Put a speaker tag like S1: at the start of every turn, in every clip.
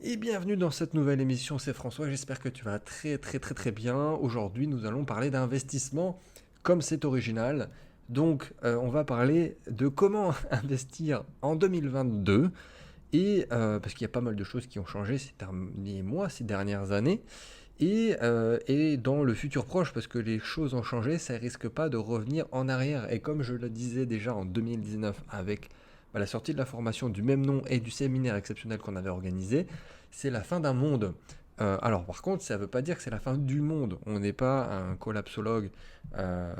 S1: Et bienvenue dans cette nouvelle émission, c'est François, j'espère que tu vas très très très très bien. Aujourd'hui nous allons parler d'investissement comme c'est original. Donc on va parler de comment investir en 2022 parce qu'il y a pas mal de choses qui ont changé ces derniers mois, ces dernières années et dans le futur proche parce que les choses ont changé, ça risque pas de revenir en arrière. Et comme je le disais déjà en 2019 avec la sortie de la formation du même nom et du séminaire exceptionnel qu'on avait organisé, c'est la fin d'un monde. Alors par contre, ça ne veut pas dire que c'est la fin du monde. On n'est pas un collapsologue euh,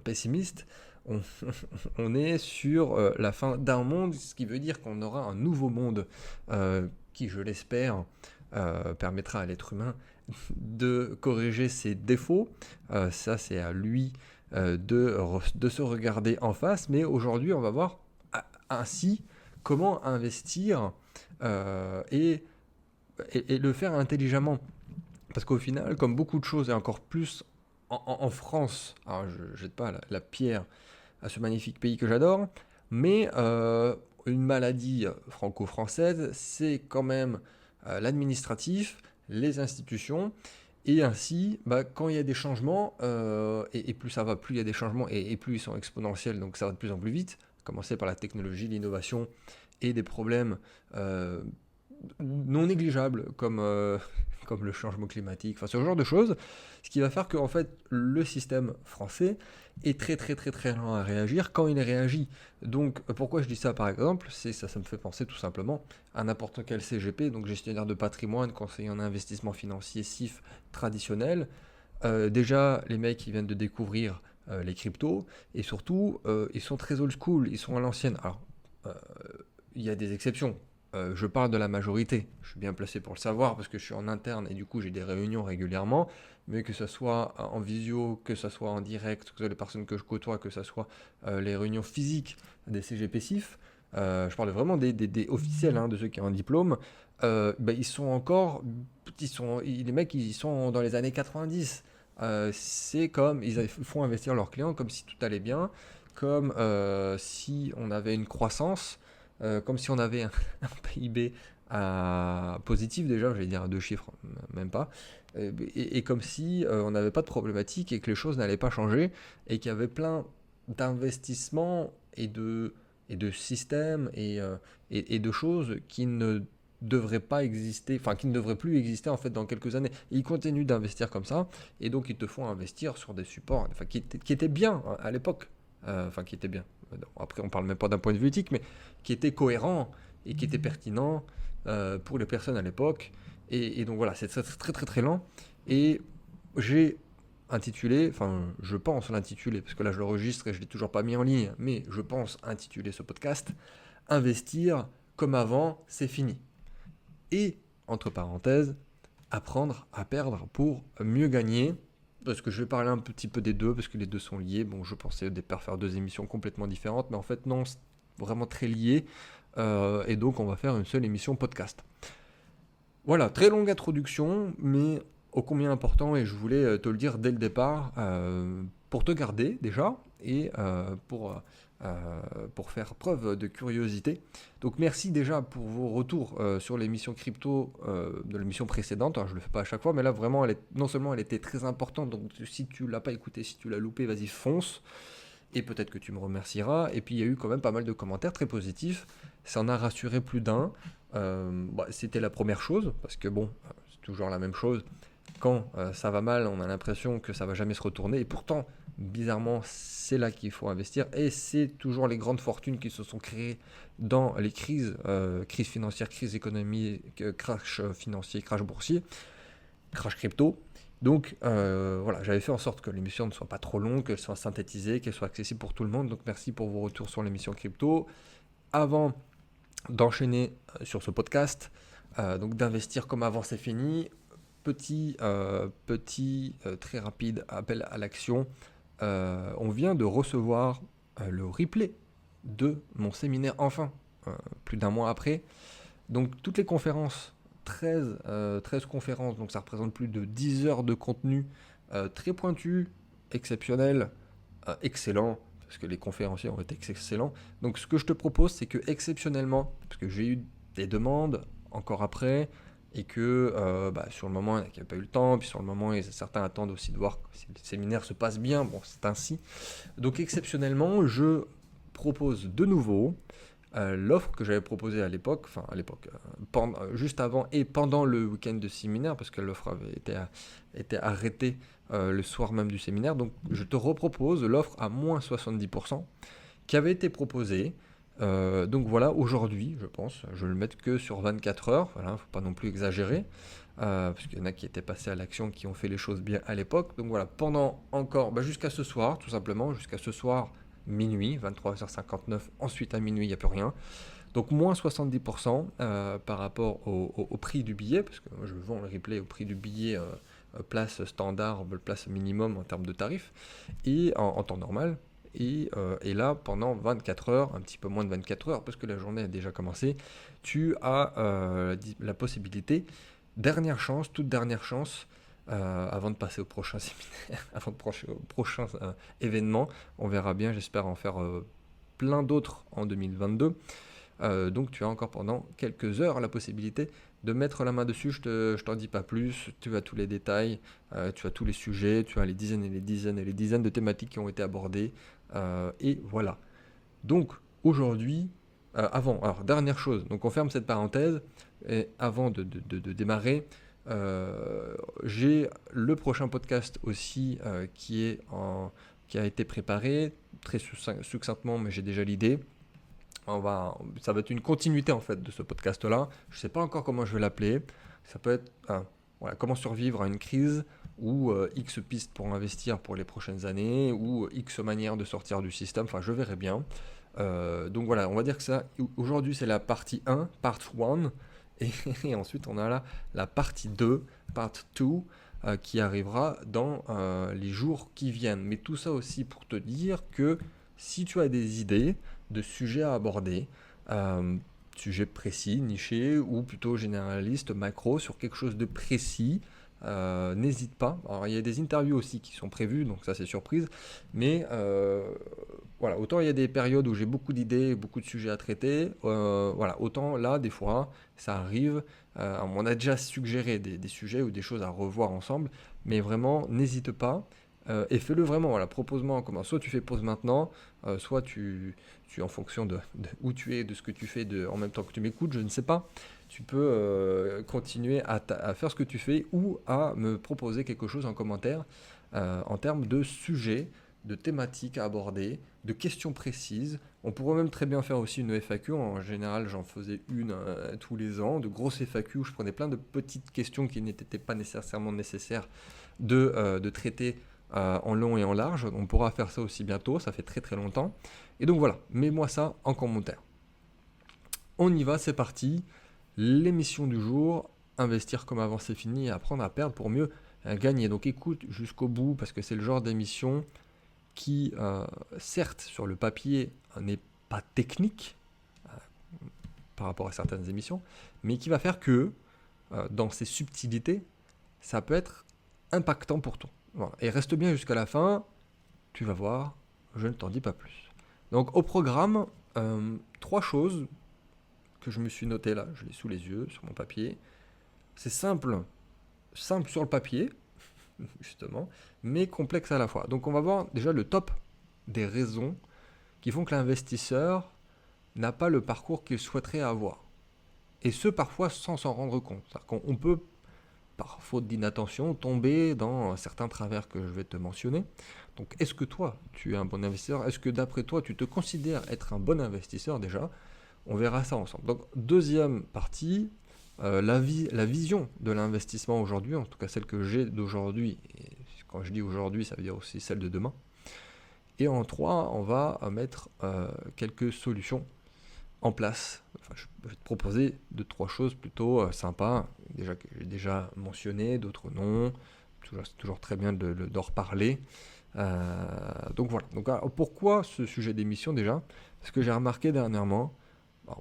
S1: pessimiste. On, on est sur la fin d'un monde, ce qui veut dire qu'on aura un nouveau monde qui, je l'espère, permettra à l'être humain de corriger ses défauts. Ça, c'est à lui de se regarder en face. Mais aujourd'hui, on va voir ainsi comment investir euh, et, et le faire intelligemment. Parce qu'au final, comme beaucoup de choses, et encore plus en France, alors je ne jette pas la pierre à ce magnifique pays que j'adore, mais une maladie franco-française, c'est quand même l'administratif, les institutions, et ainsi, quand il y a des changements, et plus ça va, plus il y a des changements, et plus ils sont exponentiels, donc ça va de plus en plus vite, à commencer par la technologie, l'innovation, et des problèmes non négligeables comme le changement climatique, enfin ce genre de choses, ce qui va faire que en fait le système français est très très très très lent à réagir quand il réagit. Donc pourquoi je dis ça par exemple, c'est ça, ça me fait penser tout simplement à n'importe quel CGP, donc gestionnaire de patrimoine, conseiller en investissement financier SIF traditionnel. Déjà les mecs ils viennent de découvrir les cryptos et surtout ils sont très old school, ils sont à l'ancienne. Alors euh, il y a des exceptions. Je parle de la majorité. Je suis bien placé pour le savoir parce que je suis en interne et du coup j'ai des réunions régulièrement. Mais que ce soit en visio, que ce soit en direct, que ce soit les personnes que je côtoie, que ce soit les réunions physiques des CGP-SIF, je parle vraiment des officiels, hein, de ceux qui ont un diplôme, ils sont encore, les mecs ils sont dans les années 90. C'est comme, ils font investir leurs clients comme si tout allait bien, comme si on avait une croissance, comme si on avait un PIB positif déjà, j'allais dire à deux chiffres, même pas, et comme si on n'avait pas de problématique et que les choses n'allaient pas changer et qu'il y avait plein d'investissements et de systèmes et de choses qui ne devraient pas exister, enfin qui ne devraient plus exister en fait dans quelques années. Et ils continuent d'investir comme ça et donc ils te font investir sur des supports enfin, qui étaient bien à l'époque, enfin qui étaient bien. Après on parle même pas d'un point de vue éthique, mais qui étaient cohérents et qui étaient pertinents pour les personnes à l'époque. Et donc voilà, c'est très très très très lent. Et j'ai intitulé, enfin je pense l'intituler, parce que là je l'enregistre et je ne l'ai toujours pas mis en ligne, mais je pense intituler ce podcast Investir comme avant, c'est fini. Et, entre parenthèses, apprendre à perdre pour mieux gagner. Parce que je vais parler un petit peu des deux, parce que les deux sont liés. Bon, je pensais au départ faire deux émissions complètement différentes, mais en fait non, c'est vraiment très lié. Et donc on va faire une seule émission podcast. Voilà, très longue introduction, mais ô combien important, et je voulais te le dire dès le départ, pour te garder déjà, et pour faire preuve de curiosité. Donc merci déjà pour vos retours sur l'émission crypto de l'émission précédente. Alors, je ne le fais pas à chaque fois, mais là vraiment, non seulement elle était très importante, donc si tu l'as pas écouté, si tu l'as loupé, vas-y fonce et peut-être que tu me remercieras. Et puis il y a eu quand même pas mal de commentaires très positifs, ça en a rassuré plus d'un. C'était la première chose, parce que bon, c'est toujours la même chose. Quand ça va mal, on a l'impression que ça va jamais se retourner, et pourtant, bizarrement, c'est là qu'il faut investir, et c'est toujours les grandes fortunes qui se sont créées dans les crises, crise financière, crise économique, crash financier, crash boursier, crash crypto. Donc voilà, j'avais fait en sorte que l'émission ne soit pas trop longue, qu'elle soit synthétisée, qu'elle soit accessible pour tout le monde. Donc merci pour vos retours sur l'émission crypto. Avant d'enchaîner sur ce podcast, donc d'investir comme avant c'est fini, petit très rapide appel à l'action. On vient de recevoir le replay de mon séminaire enfin, plus d'un mois après. Donc toutes les conférences, 13 conférences, donc ça représente plus de 10 heures de contenu très pointu, exceptionnel, excellent, parce que les conférenciers ont été excellents. Donc ce que je te propose, c'est que exceptionnellement, parce que j'ai eu des demandes encore après, et que sur le moment, il n'y en a qui n'ont pas eu le temps, puis sur le moment, certains attendent aussi de voir si le séminaire se passe bien. Bon, c'est ainsi. Donc exceptionnellement, je propose de nouveau l'offre que j'avais proposée à l'époque, juste avant et pendant le week-end de séminaire, parce que l'offre avait été arrêtée le soir même du séminaire. Donc je te repropose l'offre à moins 70% qui avait été proposée. Donc voilà, aujourd'hui, je pense, je vais le mettre que sur 24 heures, voilà, faut pas non plus exagérer, parce qu'il y en a qui étaient passés à l'action, qui ont fait les choses bien à l'époque. Donc voilà, pendant encore, jusqu'à ce soir, tout simplement, jusqu'à ce soir, minuit, 23h59, ensuite à minuit, il n'y a plus rien. Donc moins 70% par rapport au prix du billet, parce que moi je vends le replay au prix du billet place standard, place minimum en termes de tarifs, et en temps normal. Et là, pendant 24 heures, un petit peu moins de 24 heures, parce que la journée a déjà commencé, tu as la possibilité, dernière chance, toute dernière chance, avant de passer au prochain séminaire, avant de au prochain événement. On verra bien, j'espère en faire plein d'autres en 2022. Donc tu as encore pendant quelques heures la possibilité de mettre la main dessus. Je t'en dis pas plus, tu as tous les détails, tu as tous les sujets, tu as les dizaines et les dizaines et les dizaines de thématiques qui ont été abordées. Et voilà. Donc aujourd'hui, alors dernière chose, donc on ferme cette parenthèse, et avant de démarrer, j'ai le prochain podcast aussi qui a été préparé, très succinctement, mais j'ai déjà l'idée. Ça va être une continuité en fait de ce podcast-là. Je ne sais pas encore comment je vais l'appeler. Ça peut être comment survivre à une crise ou X pistes pour investir pour les prochaines années ou X manières de sortir du système. Enfin, je verrai bien. Donc voilà, on va dire que ça, aujourd'hui c'est la partie 1, part 1, et ensuite on a la partie 2, part 2, qui arrivera dans les jours qui viennent. Mais tout ça aussi pour te dire que si tu as des idées de sujets à aborder, sujets précis, nichés, ou plutôt généraliste, macro, sur quelque chose de précis, n'hésite pas. Alors il y a des interviews aussi qui sont prévues, donc ça c'est surprise, mais voilà, autant il y a des périodes où j'ai beaucoup d'idées, beaucoup de sujets à traiter, voilà, autant là des fois ça arrive, on a déjà suggéré des sujets ou des choses à revoir ensemble, mais vraiment n'hésite pas. Et fais-le vraiment, voilà, propose-moi en commun. Soit tu fais pause maintenant, soit en fonction de où tu es, de ce que tu fais, en même temps que tu m'écoutes, je ne sais pas. Tu peux continuer à faire ce que tu fais ou à me proposer quelque chose en commentaire en termes de sujets, de thématiques à aborder, de questions précises. On pourrait même très bien faire aussi une FAQ. En général, j'en faisais une tous les ans, de grosses FAQ où je prenais plein de petites questions qui n'étaient pas nécessairement nécessaires de traiter en long et en large. On pourra faire ça aussi bientôt, ça fait très très longtemps. Et donc voilà, mets-moi ça en commentaire. On y va, c'est parti. L'émission du jour, investir comme avant c'est fini et apprendre à perdre pour mieux gagner. Donc écoute jusqu'au bout parce que c'est le genre d'émission qui, certes sur le papier, n'est pas technique par rapport à certaines émissions, mais qui va faire que dans ses subtilités, ça peut être impactant pour toi. Voilà. Et reste bien jusqu'à la fin, tu vas voir, je ne t'en dis pas plus. Donc au programme, 3 choses que je me suis noté là, je l'ai sous les yeux, sur mon papier. C'est simple sur le papier, justement, mais complexe à la fois. Donc on va voir déjà le top des raisons qui font que l'investisseur n'a pas le parcours qu'il souhaiterait avoir. Et ce, parfois, sans s'en rendre compte. C'est-à-dire qu'on peut, par faute d'inattention, tomber dans certains travers que je vais te mentionner. Donc, est-ce que toi, tu es un bon investisseur? Est-ce que d'après toi, tu te considères être un bon investisseur déjà? On verra ça ensemble. Donc, deuxième partie, la vision de l'investissement aujourd'hui, en tout cas celle que j'ai d'aujourd'hui. Et quand je dis aujourd'hui, ça veut dire aussi celle de demain. Et en 3, on va mettre quelques solutions en place. Enfin, je vais te proposer 2-3 choses plutôt sympas, déjà que j'ai déjà mentionné, d'autres non. C'est toujours très bien d'en reparler. Donc voilà. Donc, alors, pourquoi ce sujet d'émission déjà? Parce que j'ai remarqué dernièrement,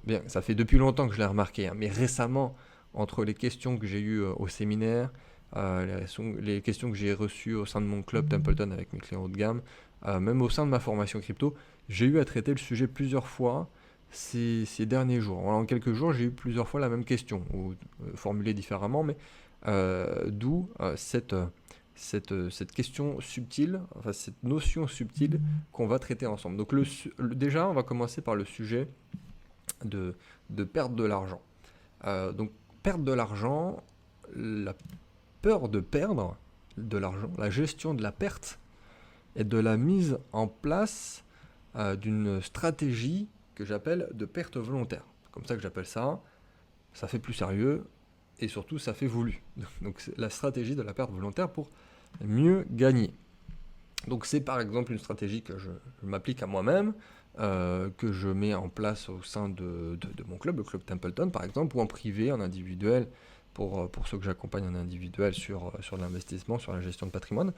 S1: bien, ça fait depuis longtemps que je l'ai remarqué, mais récemment, entre les questions que j'ai eues au séminaire, les questions que j'ai reçues au sein de mon club Templeton avec mes clients haut de gamme, même au sein de ma formation crypto, j'ai eu à traiter le sujet plusieurs fois. ces derniers jours. En quelques jours, j'ai eu plusieurs fois la même question, ou formulée différemment, mais d'où cette question subtile, enfin cette notion subtile qu'on va traiter ensemble. Donc déjà, on va commencer par le sujet de, de perdre de l'argent. Donc perdre de l'argent, la peur de perdre de l'argent, la gestion de la perte et de la mise en place d'une stratégie que j'appelle de perte volontaire. C'est comme ça que j'appelle ça. Ça fait plus sérieux et surtout ça fait voulu. Donc c'est la stratégie de la perte volontaire pour mieux gagner. Donc c'est par exemple une stratégie que je m'applique à moi-même, que je mets en place au sein de mon club, le club Templeton par exemple, ou en privé, en individuel, pour ceux que j'accompagne en individuel sur l'investissement, sur la gestion de patrimoine,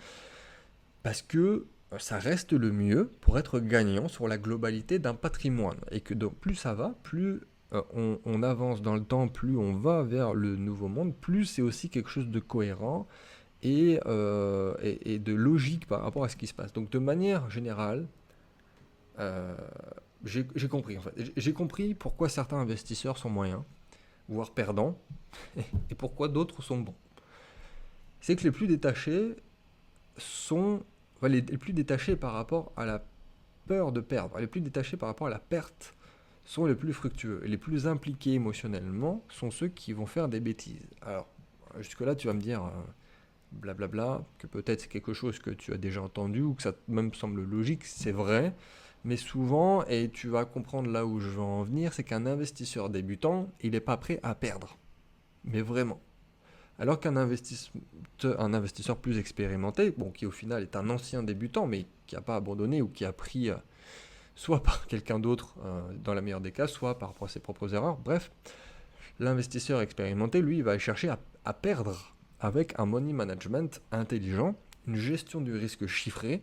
S1: parce que ça reste le mieux pour être gagnant sur la globalité d'un patrimoine. Et que donc, plus ça va, plus on avance dans le temps, plus on va vers le nouveau monde, plus c'est aussi quelque chose de cohérent et de logique par rapport à ce qui se passe. Donc de manière générale, euh, j'ai compris en fait. J'ai compris pourquoi certains investisseurs sont moyens, voire perdants, et pourquoi d'autres sont bons. C'est que les plus détachés sont enfin, les plus détachés par rapport à la peur de perdre, les plus détachés par rapport à la perte sont les plus fructueux. Et les plus impliqués émotionnellement sont ceux qui vont faire des bêtises. Alors, jusque-là, tu vas me dire, blablabla, que peut-être c'est quelque chose que tu as déjà entendu ou que ça même semble logique, c'est vrai. Mais souvent, et tu vas comprendre là où je veux en venir, c'est qu'un investisseur débutant, il n'est pas prêt à perdre. Mais vraiment. Alors qu'un investisseur plus expérimenté, bon, qui au final est un ancien débutant, mais qui n'a pas abandonné ou qui a pris soit par quelqu'un d'autre, dans la meilleure des cas, soit par ses propres erreurs, bref, l'investisseur expérimenté, lui, il va chercher à perdre avec un money management intelligent, une gestion du risque chiffrée,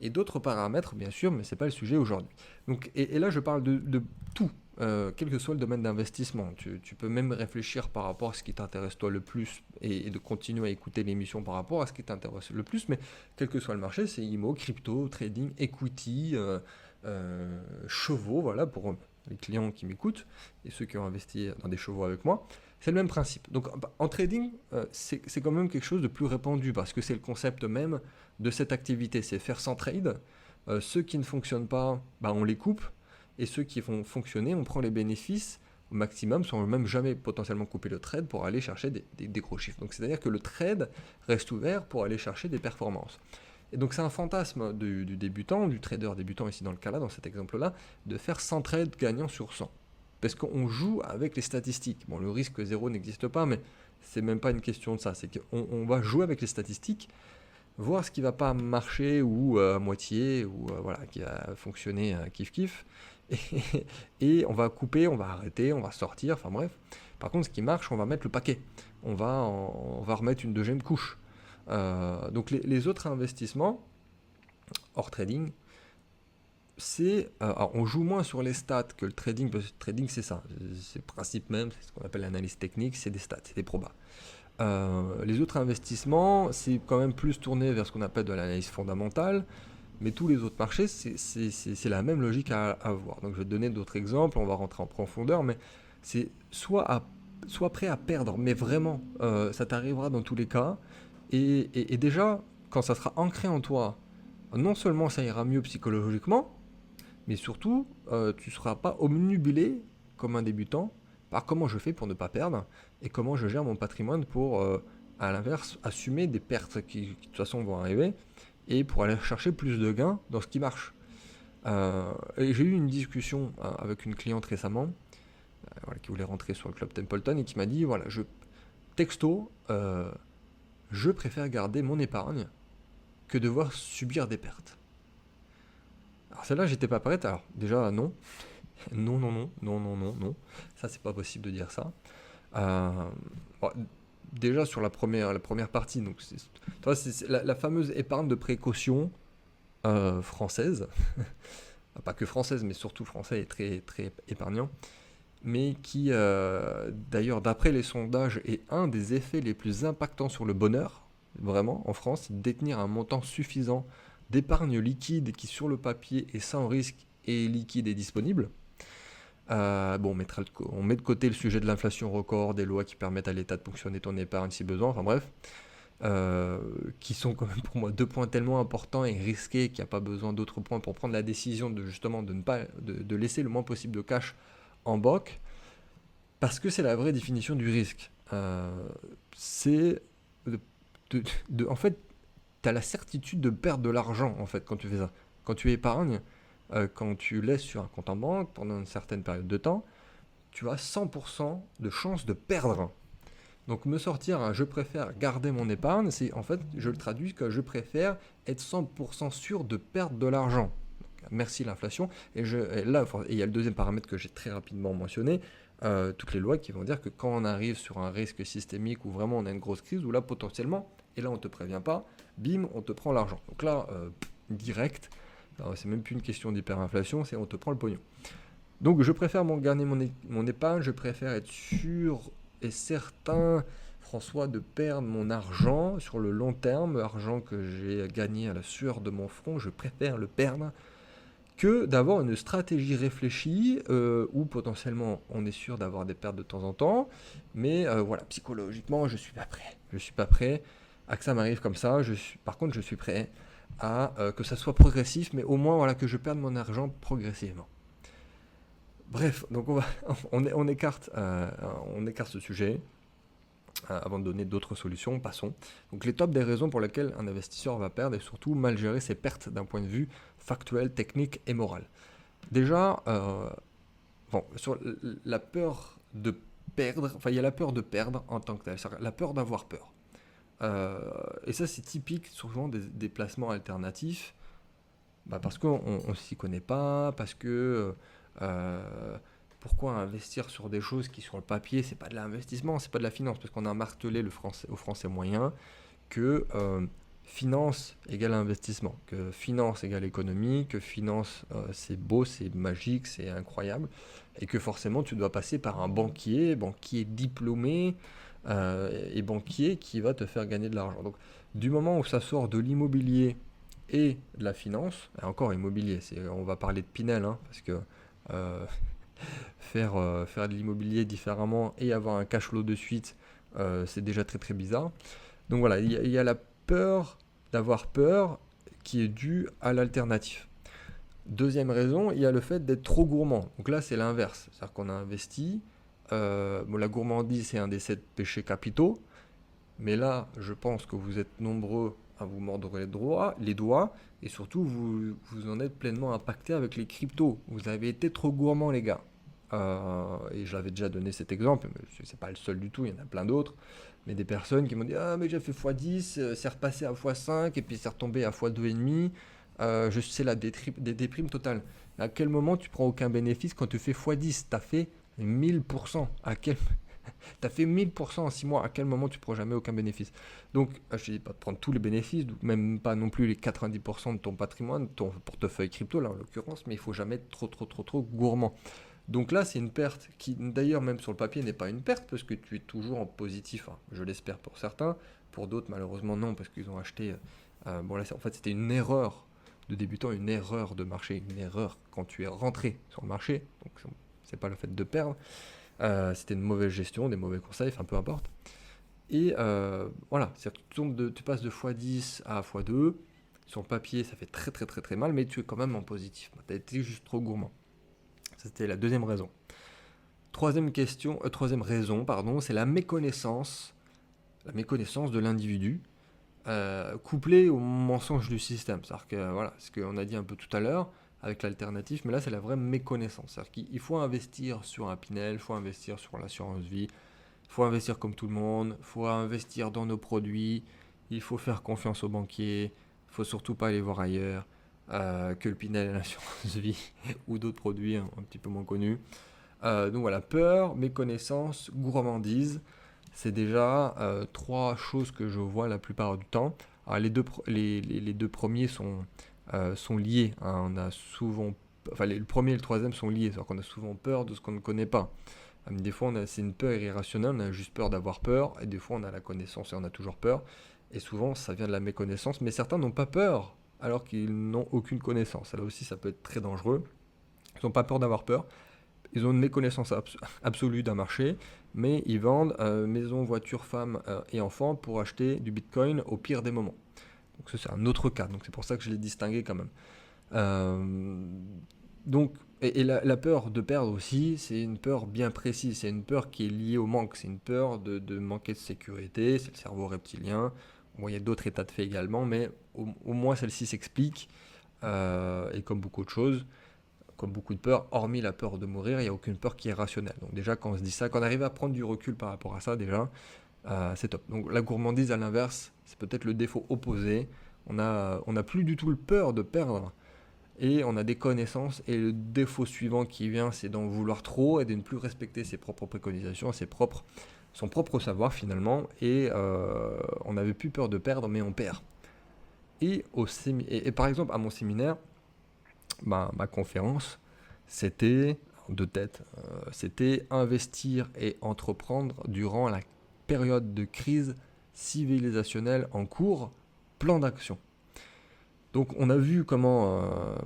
S1: et d'autres paramètres, bien sûr, mais ce n'est pas le sujet aujourd'hui. Donc, et là, je parle de tout, quel que soit le domaine d'investissement. Tu peux même réfléchir par rapport à ce qui t'intéresse toi le plus et de continuer à écouter l'émission par rapport à ce qui t'intéresse le plus, mais quel que soit le marché, c'est IMO, crypto, trading, equity, chevaux, voilà, pour les clients qui m'écoutent et ceux qui ont investi dans des chevaux avec moi. C'est le même principe. Donc en trading, c'est quand même quelque chose de plus répandu parce que c'est le concept même de cette activité, c'est faire sans trade. Ceux qui ne fonctionnent pas, bah, on les coupe et ceux qui vont fonctionner, on prend les bénéfices au maximum sans même jamais potentiellement couper le trade pour aller chercher des gros chiffres. Donc c'est-à-dire que le trade reste ouvert pour aller chercher des performances. Et donc c'est un fantasme du débutant, du trader débutant ici dans le cas-là, dans cet exemple-là, de faire 100 trades gagnant sur 100. Parce qu'on joue avec les statistiques. Bon, le risque zéro n'existe pas, mais c'est même pas une question de ça. C'est qu'on va jouer avec les statistiques, voir ce qui va pas marcher ou à moitié, ou voilà, qui va fonctionner kiff-kiff. Et, et on va couper, on va arrêter, on va sortir, enfin bref. Par contre, ce qui marche, on va mettre le paquet. On va remettre une deuxième couche. Donc les autres investissements, hors trading, alors on joue moins sur les stats que le trading, parce que le trading c'est ça, c'est le principe même, c'est ce qu'on appelle l'analyse technique, c'est des stats, c'est des probas. Les autres investissements, c'est quand même plus tourné vers ce qu'on appelle de l'analyse fondamentale, mais tous les autres marchés, c'est la même logique à avoir. Donc je vais te donner d'autres exemples, on va rentrer en profondeur, mais c'est soit prêt à perdre, mais vraiment, ça t'arrivera dans tous les cas, et déjà, quand ça sera ancré en toi, non seulement ça ira mieux psychologiquement, mais surtout, tu ne seras pas omnubilé comme un débutant par comment je fais pour ne pas perdre et comment je gère mon patrimoine pour, à l'inverse, assumer des pertes qui de toute façon vont arriver et pour aller chercher plus de gains dans ce qui marche. Et j'ai eu une discussion avec une cliente récemment voilà, qui voulait rentrer sur le club Templeton et qui m'a dit voilà, texto, je préfère garder mon épargne que devoir subir des pertes. Alors celle-là, j'étais pas prête. Alors déjà, non. Non, non, non, non, non, non, non. Ça, c'est pas possible de dire ça. Euh, bon, déjà sur la première partie, donc c'est la fameuse épargne de précaution française. Pas que française, mais surtout français et très, très épargnant. Mais qui, d'ailleurs, d'après les sondages, est un des effets les plus impactants sur le bonheur, vraiment, en France, c'est de détenir un montant suffisant d'épargne liquide qui, sur le papier, est sans risque et liquide et disponible. Bon, on met de côté le sujet de l'inflation record, des lois qui permettent à l'État de ponctionner ton épargne si besoin, enfin bref, qui sont quand même pour moi deux points tellement importants et risqués qu'il n'y a pas besoin d'autres points pour prendre la décision de justement de ne pas de laisser le moins possible de cash en banque, parce que c'est la vraie définition du risque. C'est de, en fait, tu as la certitude de perdre de l'argent en fait quand tu fais ça. Quand tu épargnes, quand tu laisses sur un compte en banque pendant une certaine période de temps, tu as 100% de chance de perdre. Donc me sortir un je préfère garder mon épargne, c'est en fait, je le traduis que je préfère être 100% sûr de perdre de l'argent. Merci l'inflation. Et là, il y a le deuxième paramètre que j'ai très rapidement mentionné, toutes les lois qui vont dire que quand on arrive sur un risque systémique où vraiment on a une grosse crise, où là potentiellement, et là on ne te prévient pas, bim, on te prend l'argent. Donc là, direct, c'est même plus une question d'hyperinflation, c'est on te prend le pognon. Donc je préfère garder mon épargne, je préfère être sûr et certain, François, de perdre mon argent sur le long terme, argent que j'ai gagné à la sueur de mon front, je préfère le perdre que d'avoir une stratégie réfléchie où potentiellement on est sûr d'avoir des pertes de temps en temps, mais voilà, psychologiquement je suis pas prêt. Je suis pas prêt à que ça m'arrive comme ça. Par contre, je suis prêt à que ça soit progressif, mais au moins voilà que je perde mon argent progressivement. Bref, donc on écarte ce sujet. Avant de donner d'autres solutions, passons. Donc les tops des raisons pour lesquelles un investisseur va perdre et surtout mal gérer ses pertes d'un point de vue factuel, technique et moral. Déjà, sur la peur de perdre, enfin il y a la peur de perdre en tant que tel, la peur d'avoir peur. Et ça c'est typique souvent des placements alternatifs, parce qu'on ne s'y connaît pas, parce que pourquoi investir sur des choses qui sur le papier c'est pas de l'investissement, c'est pas de la finance, parce qu'on a martelé au français moyen que finance égale investissement, que finance égale économie, que finance c'est beau, c'est magique, c'est incroyable, et que forcément tu dois passer par un banquier diplômé et banquier qui va te faire gagner de l'argent. Donc du moment où ça sort de l'immobilier et de la finance, et encore immobilier, on va parler de Pinel, hein, parce que euh, faire de l'immobilier différemment et avoir un cash flow de suite, c'est déjà très très bizarre. Donc voilà, il y a la peur d'avoir peur qui est due à l'alternative. Deuxième raison, il y a le fait d'être trop gourmand. Donc là, c'est l'inverse. C'est-à-dire qu'on a investi. La gourmandise, c'est un des 7 péchés capitaux. Mais là, je pense que vous êtes nombreux à vous mordre les doigts. Et surtout, vous en êtes pleinement impacté avec les cryptos. Vous avez été trop gourmand, les gars. Et je l'avais déjà donné cet exemple, mais c'est pas le seul du tout, il y en a plein d'autres. Mais des personnes qui m'ont dit ah, mais j'ai fait x10, c'est repassé à x5, et puis c'est retombé à x2,5. C'est la déprime totale. À quel moment tu prends aucun bénéfice quand tu fais x10? T'as fait 1000%. T'as fait 1000% en 6 mois. À quel moment tu prends jamais aucun bénéfice? Donc, je ne dis pas de prendre tous les bénéfices, même pas non plus les 90% de ton patrimoine, ton portefeuille crypto là en l'occurrence, mais il faut jamais être trop gourmand. Donc là, c'est une perte qui, d'ailleurs, même sur le papier, n'est pas une perte parce que tu es toujours en positif. Hein. Je l'espère pour certains. Pour d'autres, malheureusement, non, parce qu'ils ont acheté. Bon, là, en fait, c'était une erreur de débutant, une erreur de marché, une erreur quand tu es rentré sur le marché. Donc, c'est pas le fait de perdre. C'était une mauvaise gestion, des mauvais conseils, enfin, peu importe. Et voilà, tu passes de x10 à x2. Sur le papier, ça fait très, très, très, très mal, mais tu es quand même en positif. Tu as été juste trop gourmand. C'était la deuxième raison. Troisième raison, c'est la méconnaissance de l'individu, couplée au mensonge du système. C'est-à-dire que, voilà, ce qu'on a dit un peu tout à l'heure, avec l'alternative, mais là, c'est la vraie méconnaissance. C'est-à-dire qu'il faut investir sur un Pinel, il faut investir sur l'assurance vie, il faut investir comme tout le monde, il faut investir dans nos produits, il faut faire confiance aux banquiers, il ne faut surtout pas aller voir ailleurs. Que le Pinel et l'assurance vie ou d'autres produits un petit peu moins connus. Donc voilà, peur, méconnaissance, gourmandise, c'est déjà 3 choses que je vois la plupart du temps. Alors les deux premiers sont liés. Hein. On a souvent, le premier et le troisième sont liés, c'est-à-dire qu'on a souvent peur de ce qu'on ne connaît pas. Des fois, c'est une peur irrationnelle, on a juste peur d'avoir peur, et des fois, on a la connaissance et on a toujours peur. Et souvent, ça vient de la méconnaissance, mais certains n'ont pas peur alors qu'ils n'ont aucune connaissance. Là aussi, ça peut être très dangereux. Ils n'ont pas peur d'avoir peur. ils ont une méconnaissance absolue d'un marché, mais ils vendent maisons, voitures, femmes et enfants pour acheter du Bitcoin au pire des moments. Donc ça, c'est un autre cas, donc c'est pour ça que je l'ai distingué quand même. Euh, donc, et la peur de perdre aussi, c'est une peur bien précise, c'est une peur qui est liée au manque, c'est une peur de manquer de sécurité, c'est le cerveau reptilien. Bon, il y a d'autres états de fait également, mais au moins celle-ci s'explique, et comme beaucoup de choses, comme beaucoup de peurs, hormis la peur de mourir, il n'y a aucune peur qui est rationnelle. Donc déjà, quand on se dit ça, quand on arrive à prendre du recul par rapport à ça, déjà, c'est top. Donc la gourmandise, à l'inverse, c'est peut-être le défaut opposé. On a plus du tout le peur de perdre, et on a des connaissances, et le défaut suivant qui vient, c'est d'en vouloir trop et de ne plus respecter ses propres préconisations, son propre savoir finalement, et on n'avait plus peur de perdre, mais on perd. Et par exemple, à mon séminaire, ma conférence, c'était, de tête, c'était investir et entreprendre durant la période de crise civilisationnelle en cours, plan d'action. Donc on a vu comment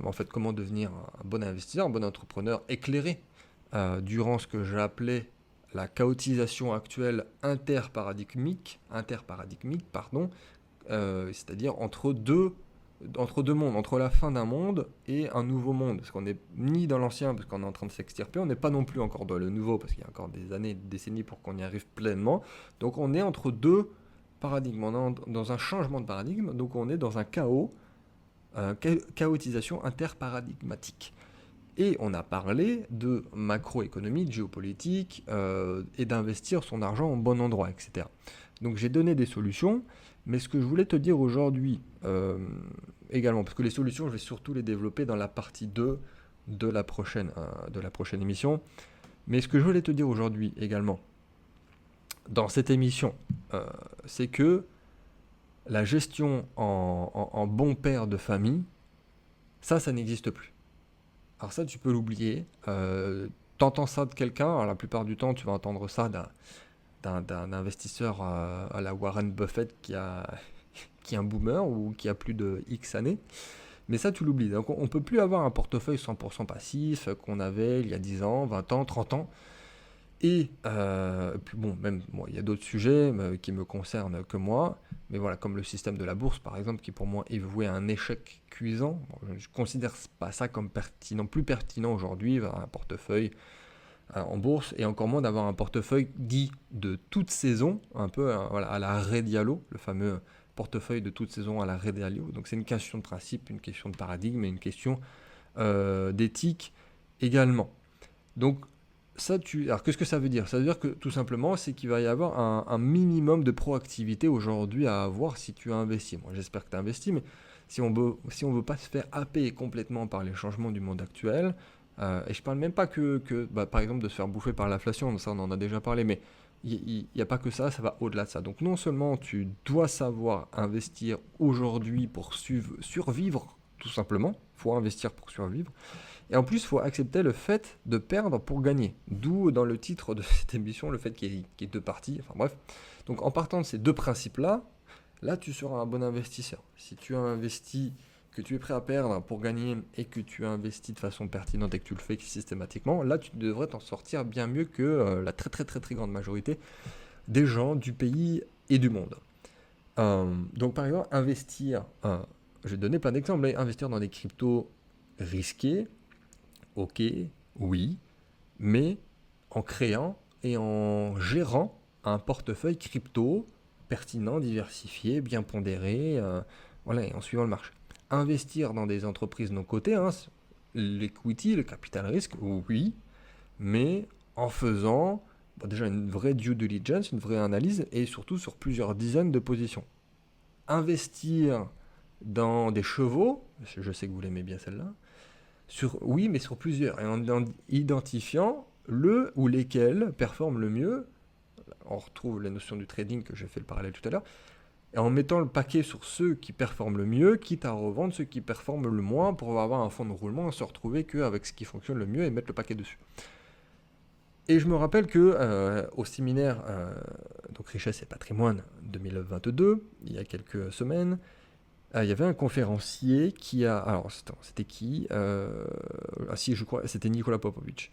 S1: devenir un bon investisseur, un bon entrepreneur éclairé durant ce que j'ai appelé la chaotisation actuelle interparadigmique, pardon, c'est-à-dire entre deux mondes, entre la fin d'un monde et un nouveau monde. Parce qu'on n'est ni dans l'ancien, parce qu'on est en train de s'extirper, on n'est pas non plus encore dans le nouveau, parce qu'il y a encore des années, des décennies pour qu'on y arrive pleinement. Donc on est entre deux paradigmes, on est dans un changement de paradigme, donc on est dans un chaotisation interparadigmatique. Et on a parlé de macroéconomie, de géopolitique, et d'investir son argent au bon endroit, etc. Donc j'ai donné des solutions, mais ce que je voulais te dire aujourd'hui également, parce que les solutions, je vais surtout les développer dans la partie 2 de la prochaine émission, mais ce que je voulais te dire aujourd'hui également, dans cette émission, c'est que la gestion en bon père de famille, ça n'existe plus. Alors ça, tu peux l'oublier. T'entends ça de quelqu'un, alors la plupart du temps, tu vas entendre ça d'un investisseur à la Warren Buffett qui est un boomer ou qui a plus de X années. Mais ça, tu l'oublies. Donc on ne peut plus avoir un portefeuille 100% passif qu'on avait il y a 10 ans, 20 ans, 30 ans. Et puis il y a d'autres sujets qui me concernent que moi, mais voilà, comme le système de la bourse par exemple, qui pour moi est voué à un échec cuisant. Bon, je ne considère pas ça comme plus pertinent aujourd'hui, un portefeuille en bourse, et encore moins d'avoir un portefeuille dit de toute saison, un peu voilà, à la Ray Diallo, le fameux portefeuille de toute saison à la Ray Diallo. Donc c'est une question de principe, une question de paradigme et une question d'éthique également. Donc alors qu'est-ce que ça veut dire? Ça veut dire que tout simplement, c'est qu'il va y avoir un minimum de proactivité aujourd'hui à avoir si tu as investi. Moi, j'espère que tu as investi, mais si on veut pas se faire happer complètement par les changements du monde actuel, et je parle même pas par exemple, de se faire bouffer par l'inflation, ça on en a déjà parlé, mais il n'y a pas que ça va au-delà de ça. Donc non seulement tu dois savoir investir aujourd'hui pour survivre, tout simplement, il faut investir pour survivre, et en plus, il faut accepter le fait de perdre pour gagner. D'où, dans le titre de cette émission, le fait qu'il y ait deux parties. Enfin bref. Donc en partant de ces deux principes-là, là tu seras un bon investisseur. Si tu as investi, que tu es prêt à perdre pour gagner, et que tu as investi de façon pertinente et que tu le fais systématiquement, là tu devrais t'en sortir bien mieux que la très très très très grande majorité des gens du pays et du monde. Donc par exemple, je vais donner plein d'exemples, mais investir dans des cryptos risqués, ok, oui, mais en créant et en gérant un portefeuille crypto pertinent, diversifié, bien pondéré, voilà, et en suivant le marché. Investir dans des entreprises non cotées, l'equity, le capital risque, oui, mais en faisant déjà une vraie due diligence, une vraie analyse, et surtout sur plusieurs dizaines de positions. Investir dans des chevaux, je sais que vous l'aimez bien celle-là, oui, mais sur plusieurs, et en identifiant le ou lesquels performent le mieux. On retrouve la notion du trading que j'ai fait le parallèle tout à l'heure, et en mettant le paquet sur ceux qui performent le mieux, quitte à revendre ceux qui performent le moins pour avoir un fonds de roulement et se retrouver qu'avec ce qui fonctionne le mieux et mettre le paquet dessus. Et je me rappelle que au séminaire donc Richesse et Patrimoine 2022, il y a quelques semaines, il y avait un conférencier qui a... Alors, c'était qui si, je crois, c'était Nicolas Popovic,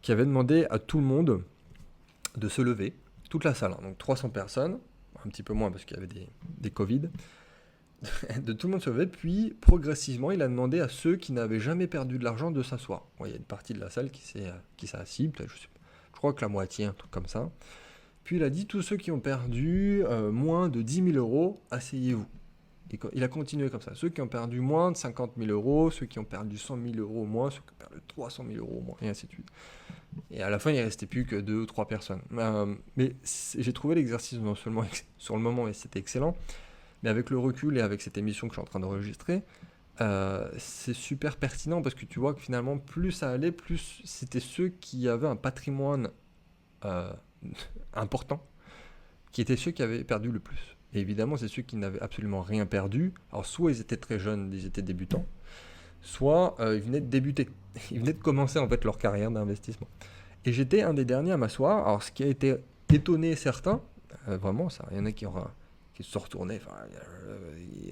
S1: qui avait demandé à tout le monde de se lever, toute la salle, hein, donc 300 personnes, un petit peu moins parce qu'il y avait des Covid, de tout le monde se lever, puis progressivement il a demandé à ceux qui n'avaient jamais perdu de l'argent de s'asseoir. Bon, il y a une partie de la salle qui s'est assise, peut-être, je crois que la moitié, un truc comme ça. Puis il a dit, tous ceux qui ont perdu moins de 10 000 euros, asseyez-vous. Et il a continué comme ça. Ceux qui ont perdu moins de 50 000 euros, ceux qui ont perdu 100 000 euros au moins, ceux qui ont perdu 300 000 euros au moins, et ainsi de suite. Et à la fin, il ne restait plus que 2 ou 3 personnes. Mais j'ai trouvé l'exercice non seulement sur le moment, et c'était excellent, mais avec le recul et avec cette émission que je suis en train d'enregistrer, c'est super pertinent parce que tu vois que finalement, plus ça allait, plus c'était ceux qui avaient un patrimoine euh, important, qui étaient ceux qui avaient perdu le plus. Et évidemment, c'est ceux qui n'avaient absolument rien perdu. Alors, soit ils étaient très jeunes, ils étaient débutants, soit ils venaient de débuter. Ils venaient de commencer en fait leur carrière d'investissement. Et j'étais un des derniers à m'asseoir. Alors, ce qui a été étonné certains, vraiment, ça, il y en a qui se sont retournés. Enfin,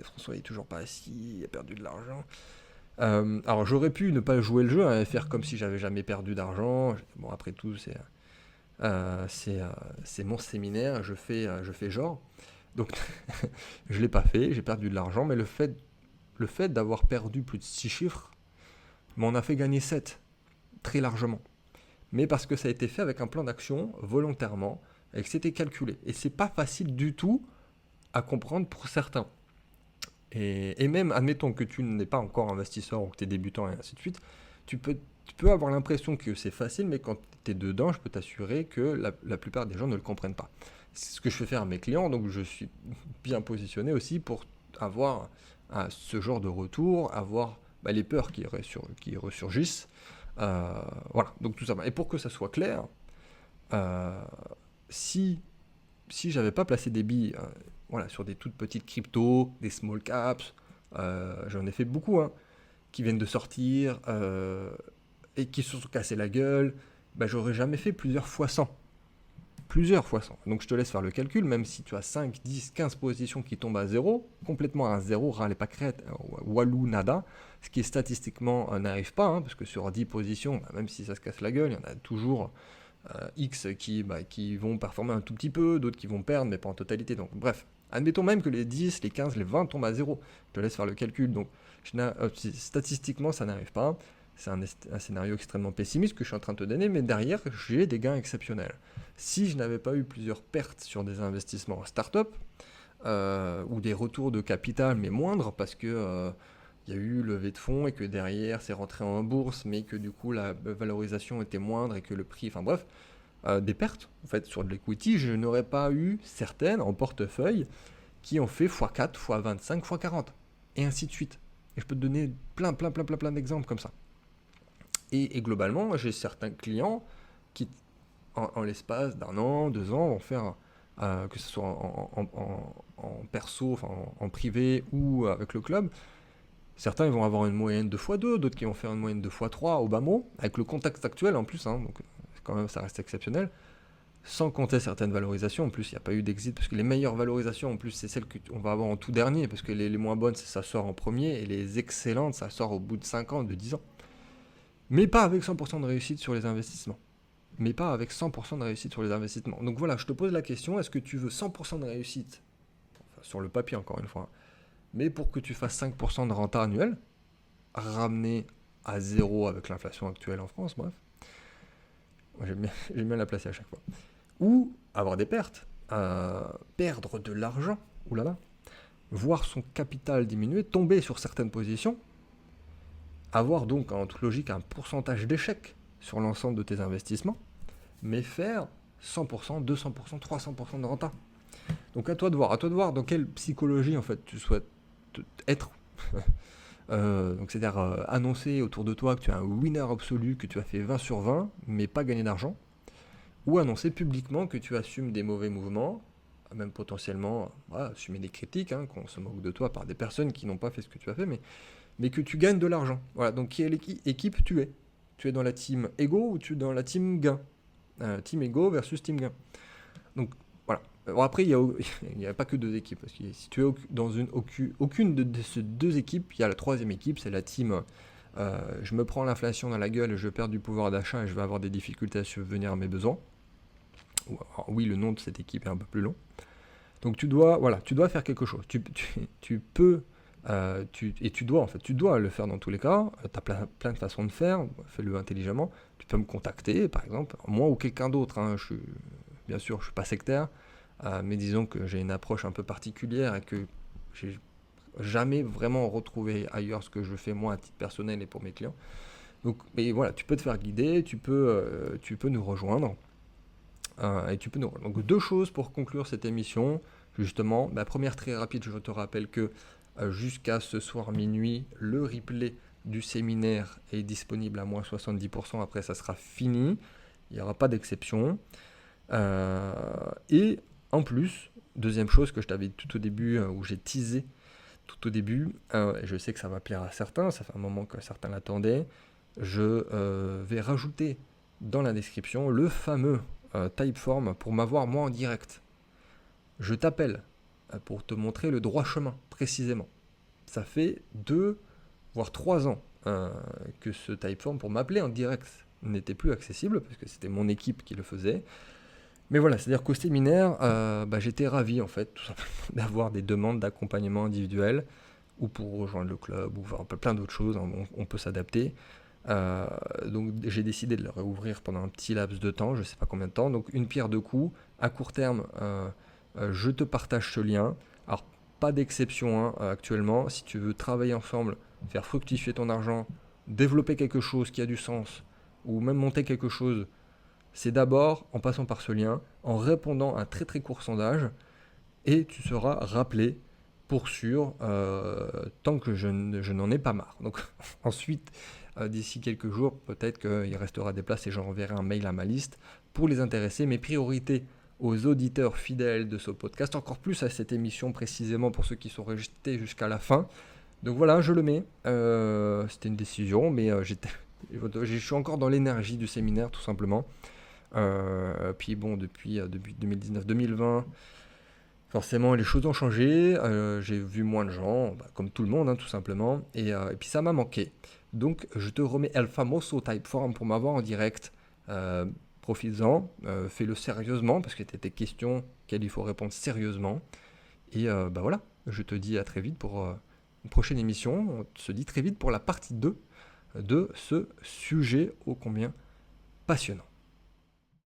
S1: François, il est toujours pas assis, il a perdu de l'argent. Alors, j'aurais pu ne pas jouer le jeu, hein, et faire comme si j'avais jamais perdu d'argent. Bon, après tout, c'est mon séminaire, je fais genre. Donc, je ne l'ai pas fait, j'ai perdu de l'argent, mais le fait d'avoir perdu plus de 6 chiffres m'en a fait gagner 7, très largement. Mais parce que ça a été fait avec un plan d'action, volontairement, et que c'était calculé. Et c'est pas facile du tout à comprendre pour certains. Et même, admettons que tu n'es pas encore investisseur ou que tu es débutant et ainsi de suite, tu peux avoir l'impression que c'est facile, mais quand tu es dedans, je peux t'assurer que la plupart des gens ne le comprennent pas. C'est ce que je fais faire à mes clients, donc je suis bien positionné aussi pour avoir ce genre de retour, avoir les peurs qui ressurgissent. Voilà, donc tout ça. Et pour que ça soit clair, euh, si j'avais pas placé des billes voilà, sur des toutes petites cryptos, des small caps, j'en ai fait beaucoup, hein, qui viennent de sortir et qui se sont cassés la gueule, j'aurais jamais fait plusieurs fois 100. Plusieurs fois 100. Donc je te laisse faire le calcul, même si tu as 5, 10, 15 positions qui tombent à zéro, complètement à zéro, ras les pâquerettes, walou nada, ce qui statistiquement n'arrive pas, hein, parce que sur 10 positions, même si ça se casse la gueule, il y en a toujours X qui vont performer un tout petit peu, d'autres qui vont perdre, mais pas en totalité. Donc bref, admettons même que les 10, les 15, les 20 tombent à zéro. Je te laisse faire le calcul. Donc statistiquement, ça n'arrive pas. C'est un scénario extrêmement pessimiste que je suis en train de te donner, mais derrière, j'ai des gains exceptionnels. Si je n'avais pas eu plusieurs pertes sur des investissements en start-up, ou des retours de capital, mais moindres, parce que il y a eu levée de fonds et que derrière c'est rentré en bourse, mais que du coup la valorisation était moindre et que le prix, enfin bref, des pertes en fait sur de l'equity, je n'aurais pas eu certaines en portefeuille qui ont fait x4, x25, x40 et ainsi de suite. Et je peux te donner plein d'exemples comme ça. Et globalement, j'ai certains clients qui, en l'espace d'un an, 2 ans, vont faire, que ce soit en perso, enfin en privé ou avec le club, certains ils vont avoir une moyenne de x2, d'autres qui vont faire une moyenne de x3 au bas mot, avec le contexte actuel en plus, hein, donc quand même ça reste exceptionnel, sans compter certaines valorisations. En plus, il n'y a pas eu d'exit, parce que les meilleures valorisations, en plus, c'est celles qu'on va avoir en tout dernier, parce que les moins bonnes, ça sort en premier, et les excellentes, ça sort au bout de 5 ans, de 10 ans. Mais pas avec 100% de réussite sur les investissements. Mais pas avec 100% de réussite sur les investissements. Donc voilà, je te pose la question, est-ce que tu veux 100% de réussite, enfin, sur le papier encore une fois, mais pour que tu fasses 5% de renta annuel, ramené à zéro avec l'inflation actuelle en France, bref, j'aime bien la placer à chaque fois, ou avoir des pertes, perdre de l'argent, oulala, voir son capital diminuer, tomber sur certaines positions, avoir donc en toute logique un pourcentage d'échec sur l'ensemble de tes investissements, mais faire 100%, 200%, 300% de renta. Donc à toi de voir dans quelle psychologie en fait tu souhaites être. Donc c'est-à-dire annoncer autour de toi que tu es un winner absolu, que tu as fait 20 sur 20, mais pas gagner d'argent, ou annoncer publiquement que tu assumes des mauvais mouvements, même potentiellement assumer des critiques, hein, qu'on se moque de toi par des personnes qui n'ont pas fait ce que tu as fait, mais que tu gagnes de l'argent. Voilà, donc quelle équipe tu es? Tu es dans la team Ego ou tu es dans la team Gain? Team Ego versus team Gain. Donc voilà. Bon, après, il n'y a pas que deux équipes. Parce que si tu es dans aucune de ces deux équipes, il y a la troisième équipe, c'est la team je me prends l'inflation dans la gueule et je perds du pouvoir d'achat et je vais avoir des difficultés à subvenir à mes besoins. Alors, oui, le nom de cette équipe est un peu plus long. Donc tu dois faire quelque chose. Tu peux, tu dois le faire dans tous les cas. Tu as plein de façons de faire, fais-le intelligemment. Tu peux me contacter, par exemple, moi ou quelqu'un d'autre. Hein. Bien sûr, je ne suis pas sectaire, mais disons que j'ai une approche un peu particulière et que j'ai jamais vraiment retrouvé ailleurs ce que je fais moi à titre personnel et pour mes clients. Donc, mais voilà, tu peux te faire guider, tu peux nous rejoindre. Donc deux choses pour conclure cette émission. Justement, la première très rapide, je te rappelle que jusqu'à ce soir minuit, le replay du séminaire est disponible à moins 70%. Après, ça sera fini. Il n'y aura pas d'exception. Et en plus, deuxième chose que je t'avais dit tout au début, où j'ai teasé tout au début, et je sais que ça va plaire à certains, ça fait un moment que certains l'attendaient, je vais rajouter dans la description le fameux Typeform pour m'avoir moi en direct. Je t'appelle pour te montrer le droit chemin, précisément. Ça fait 2, voire 3 ans que ce Typeform pour m'appeler en direct n'était plus accessible, parce que c'était mon équipe qui le faisait. Mais voilà, c'est-à-dire qu'au séminaire, j'étais ravi en fait, tout simplement, d'avoir des demandes d'accompagnement individuel, ou pour rejoindre le club, ou un peu plein d'autres choses, hein, on peut s'adapter. Donc j'ai décidé de le réouvrir pendant un petit laps de temps, je ne sais pas combien de temps, donc une pierre deux coups. À court terme, je te partage ce lien. Alors pas d'exception actuellement, si tu veux travailler ensemble, faire fructifier ton argent, développer quelque chose qui a du sens, ou même monter quelque chose, c'est d'abord en passant par ce lien, en répondant à un très très court sondage, et tu seras rappelé pour sûr, tant que je n'en ai pas marre. Donc ensuite, d'ici quelques jours, peut-être qu'il restera des places et j'enverrai un mail à ma liste pour les intéresser. Mes priorités aux auditeurs fidèles de ce podcast, encore plus à cette émission précisément pour ceux qui sont restés jusqu'à la fin. Donc voilà, je le mets. C'était une décision, mais je suis encore dans l'énergie du séminaire tout simplement. Puis bon, depuis 2019-2020, forcément les choses ont changé, j'ai vu moins de gens, comme tout le monde tout simplement, et puis ça m'a manqué. Donc je te remets El Famoso Typeform pour m'avoir en direct. Profites-en, fais-le sérieusement, parce que c'était des questions auxquelles il faut répondre sérieusement. Et voilà, je te dis à très vite pour une prochaine émission. On se dit très vite pour la partie 2 de ce sujet ô combien passionnant.